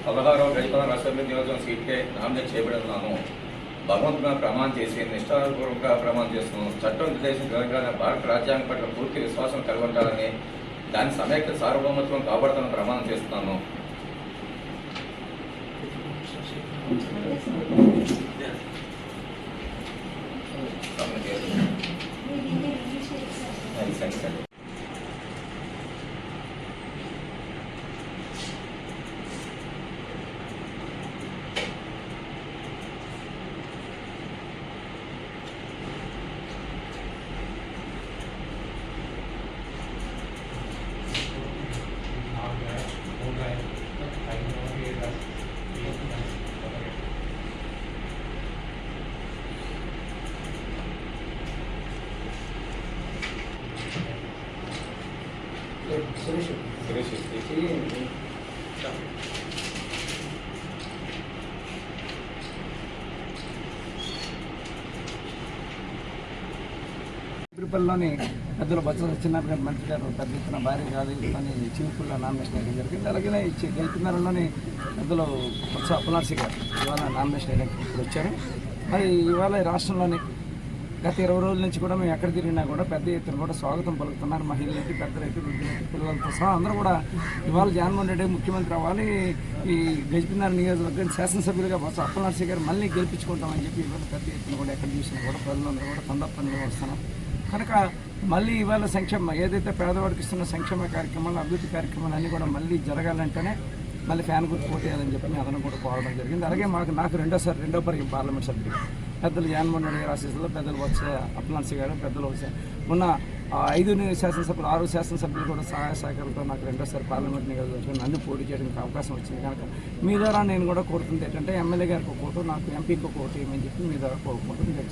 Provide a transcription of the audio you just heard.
పదహారవ ప్రతిపదం అసెంబ్లీ నియోజకవర్గం సీట్కే నామినేట్ చేయబడుతున్నాను. భగవంతుగా ప్రమాణం చేసి నిష్ఠాపూర్వకంగా ప్రమాణం చేస్తున్నాను. చట్టం నిర్దేశించిన తెలంగాణ భారత రాజ్యాంగం పట్ల పూర్తి విశ్వాసం కలిగి ఉంటారని, దాని సమైక్య సార్వభౌమత్వం కాపాడుతానని ప్రమాణం చేస్తున్నాను. తిరుపతిలోని పెద్దలు బొత్స సత్యనారాయణ మంత్రి గారు పెద్ద ఎత్తున భారీ కాదు అని చివుకుల్లో నామినేషన్ వేయడం జరిగింది. అలాగే గెలిపినరలోని పెద్దలు బొత్స అప్పలనరసి గారు ఇవాళ నామినేషన్ వేయడానికి ఇప్పుడు వచ్చారు. మరి ఇవాళ రాష్ట్రంలోని గత 20 రోజుల నుంచి కూడా మేము ఎక్కడ తిరిగినా కూడా పెద్ద ఎత్తున కూడా స్వాగతం పలుకుతున్నారు. మహిళలకి, పెద్దలకి, వృద్ధులకి, పిల్లలతో సహా అందరూ కూడా ఇవాళ జగన్మోహన్ రెడ్డి ముఖ్యమంత్రి అవ్వాలి, ఈ గజపినార్ నియోజకవర్గం శాసనసభ్యులుగా బొత్స అప్పలనరసి గారు మళ్ళీ గెలిపించుకుంటామని చెప్పి ఇవాళ పెద్ద ఎత్తున కూడా ఎక్కడ చూసినా కూడా ప్రజలందరూ కూడా తందప్పనిగా వస్తున్నాం. కనుక మళ్ళీ ఇవాళ సంక్షేమ ఏదైతే పేదవాడికి ఇస్తున్న సంక్షేమ కార్యక్రమాలు, అభివృద్ధి కార్యక్రమాలు అన్నీ కూడా మళ్ళీ జరగాలంటేనే మళ్ళీ ఫ్యాన్ గుర్తు పోటీయాలని చెప్పి మేము అదనం కూడా కోరడం జరిగింది. అలాగే నాకు రెండో పరికి పార్లమెంట్ సభ్యులు పెద్దలు జగన్మోహన్ రెడ్డి గారి ఆశీస్సులో పెద్దలు బొత్స అప్పలనరసి గారు, పెద్దలు ఉన్న 5 శాసనసభ్యులు 6 శాసనసభ్యులు కూడా సహాయ సహకారంతో నాకు రెండోసారి పార్లమెంట్ నియోజకవర్గం నన్ను పోటీ చేయడానికి అవకాశం వచ్చింది. కనుక మీ ద్వారా నేను కూడా కోరుతుంది ఏంటంటే ఎమ్మెల్యే గారికి ఒక ఓటు, నాకు ఎంపీకి ఒక ఓటు ఏమని చెప్పి మీ ద్వారా కోరుకుంటుంది.